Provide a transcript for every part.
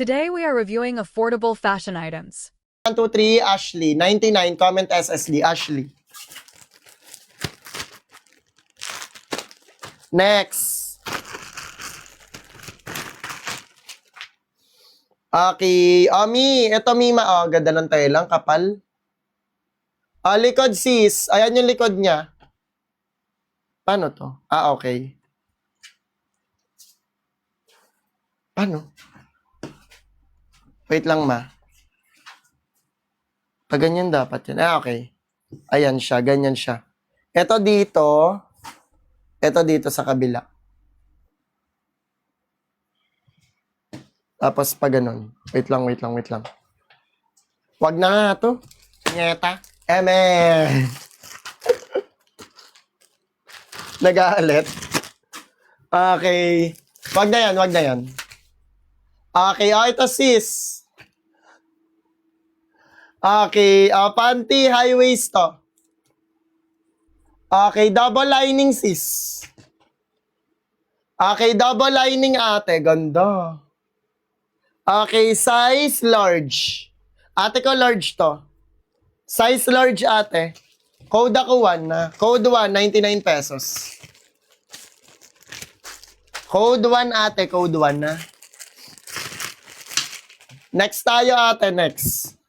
Today we are reviewing affordable fashion items. 1, 2, 3, Ashley. 99, comment SSD, Ashley. Next. Okay. Mi. Ito, Mima. Ganda ng telang. Kapal. Likod, sis. Ayan yung likod niya. Paano to? Okay. Paano? Wait lang, ma. Pag ganyan dapat yan. Okay. Ayan siya. Ganyan siya. Ito dito. Ito dito sa kabila. Tapos pa ganun. Wait lang. Wag na nga to. Nyeta. Nag-aalit. Okay. Wag na yan. Okay. Ito sis. Okay. Panty, high waist to. Okay. Double lining sis. Okay. Double lining ate. Ganda. Okay, size large. Ate ko large to. Size large ate. Code ako 1 na. Code 1, 99 pesos. Code 1 ate, code 1 na. Next tayo ate, next.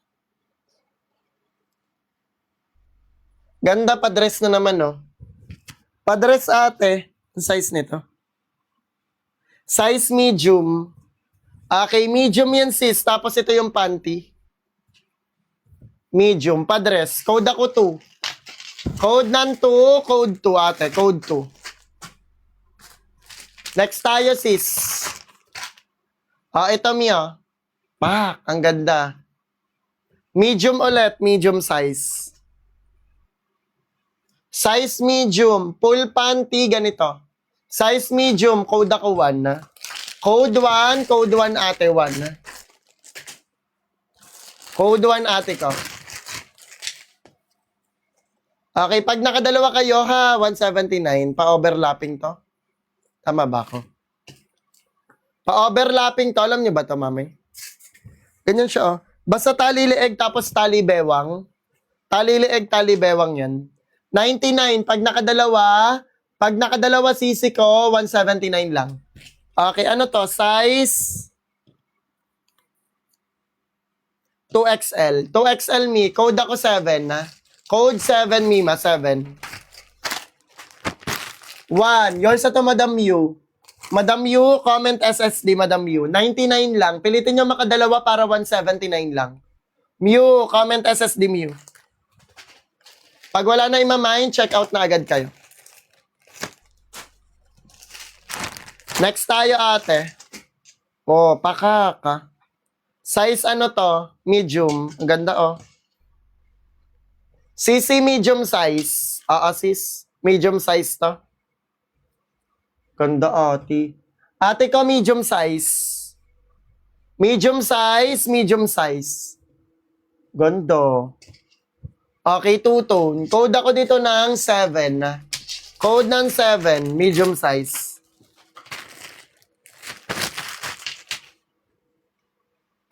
Ganda pa-dress na naman no. Pa-dress ate. Ang size nito. Size medium. Okay, medium yan sis. Tapos ito yung panty. Medium, pa-dress. Code ako 2. Code ng 2, code 2 ate. Code 2. Next tayo sis. Ito Mia. Pak, ang ganda. Medium ulit, medium size. Size medium, full panty, ganito. Size medium, code ako 1 na. Code 1 ate 1 na. Code 1 ate ko. Okay, pag nakadalawa kayo ha, 179, pa-overlapping to. Tama ba ako? Pa-overlapping to, alam niyo ba to, mami? Ganyan siya, oh. Basta tali leeg tapos tali bewang. Tali leeg, tali bewang yan. 99, pag nakadalawa sisi ko, 179 lang. Okay, ano to? Size 2XL. 2XL me, code ako 7 na. Code 7 Mima, 7. 1. Yours to Madam Yu. Madam Yu, comment SSD Madam Yu. 99 lang. Pilitin nyo makadalawa para 179 lang. Mew, comment SSD Mew. Pag wala na imamind, check out na agad kayo. Next tayo ate. Pakaka. Size ano to? Medium. Ang ganda oh. CC medium size. Sis. Medium size to. Ganda ate. Ate ko medium size. Medium size. Ganda. Okay, two-tone. Code ako dito ng 7. Code ng 7. Medium size.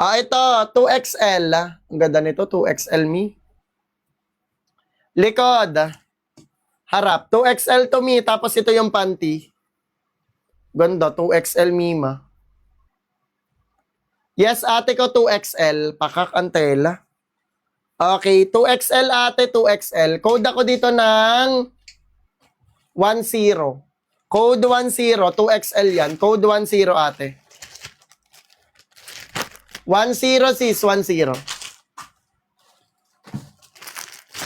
Ito. 2XL. Ang ganda nito. 2XL me. Likod. Harap. 2XL to me. Tapos ito yung panty. Ganda. 2XL Mima. Yes, ate ko 2XL. Pakak ang tela. Okay. 2XL ate. 2XL. Code ako dito ng 10. Code 10. 2XL yan. Code 10 ate. 10 sis. 10.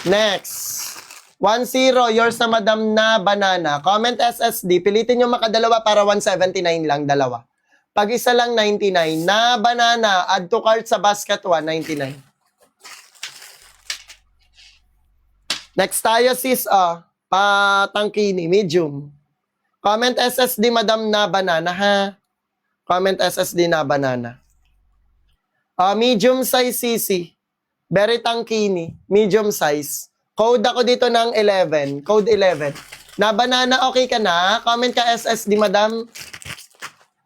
Next. 10, yours na Madam na banana. Comment SSD. Pilitin nyo makadalawa para 179 lang, dalawa. Pag isa lang, 99. Na banana, add to cart sa basket 199. Next tayo sis, patangkini, medium. Comment SSD Madam na banana ha. Comment SSD na banana. Medium size CC. Very tangkini, medium size. Code ako dito ng 11. Code 11. Na banana, okay ka na? Comment ka SSD, madam.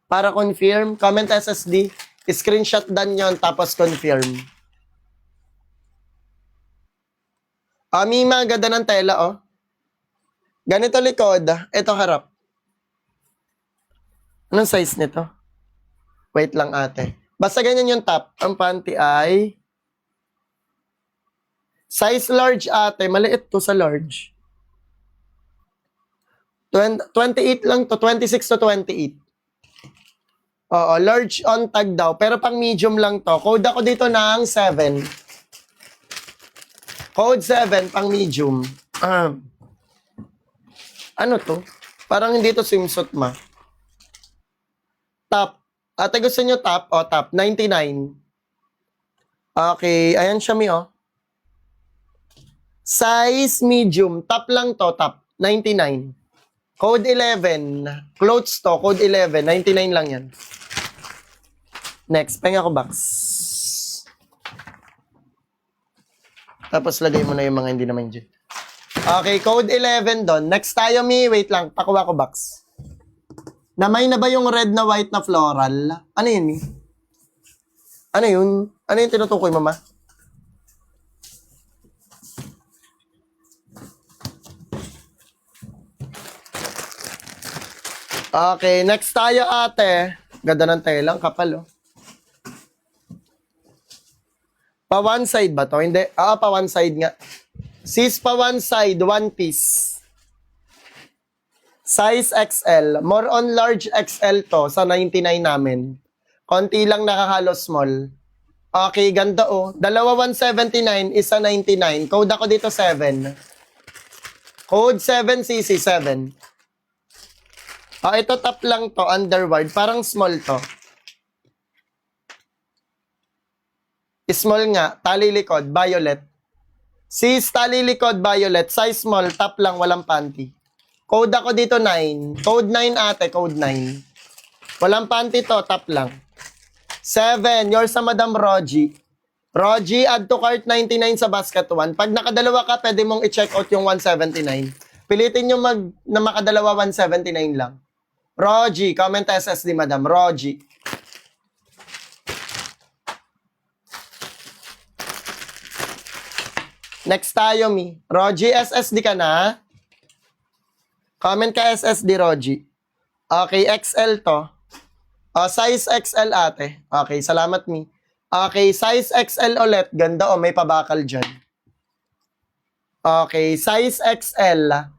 Para confirm. Comment SSD. Screenshot dan yon tapos confirm. Mima, ganda ng tela, oh. Ganito likod, ito harap. Anong size nito? Wait lang, ate. Basta ganyan yung top. Ang panty ay size large, ate. Maliit to sa large. 28 lang to. 26 to 28. Oo, large on tag daw. Pero pang medium lang to. Code ako dito ng 7. Code 7, pang medium. Ano to? Parang hindi to swimsuit, ma. Top. Ate, gusto nyo top? O, top. 99. Okay. Ayan siya, mi, oh. Size medium. Top lang to, top. 99. Code 11. Clothes to. Code 11. 99 lang yan. Next. Penga ko box. Tapos lagay mo na yung mga hindi naman dyan. Okay. Code 11 doon. Next tayo, mi. Wait lang. Pakuha ko box. Namay na ba yung red na white na floral? Ano yun, mi? Ano yun? Ano yung tinutukoy, mama? Okay, next tayo, ate. Ganda ng telang, kapal, oh. Pa one side ba to? Hindi. Pa one side nga. Sis, pa one side, one piece. Size XL. More on large XL to sa 99 namin. Konti lang nakahalo small. Okay, ganda, oh. Dalawa 179, isa 99. Code ako dito 7. Code 7 CC 7. Ito top lang to, underward. Parang small to. Small nga, tali likod, violet. Sis, tali likod, violet. Size small, top lang, walang panty. Code ako dito 9. Code 9, ate, code 9. Walang panty to, top lang. 7, yours sa Madam Rogie. Rogie, add to cart 99 sa basket 1. Pag nakadalawa ka, pwede mong i-check out yung 179. Pilitin nyo na makadalawa 179 lang. Rogie, comment SSD, Madam. Rogie. Next tayo, mi. Rogie, SSD ka na? Comment ka SSD, Rogie. Okay, XL to. Size XL, ate. Okay, salamat, mi. Okay, size XL ulit. Ganda, may pabakal dyan. Okay, size XL.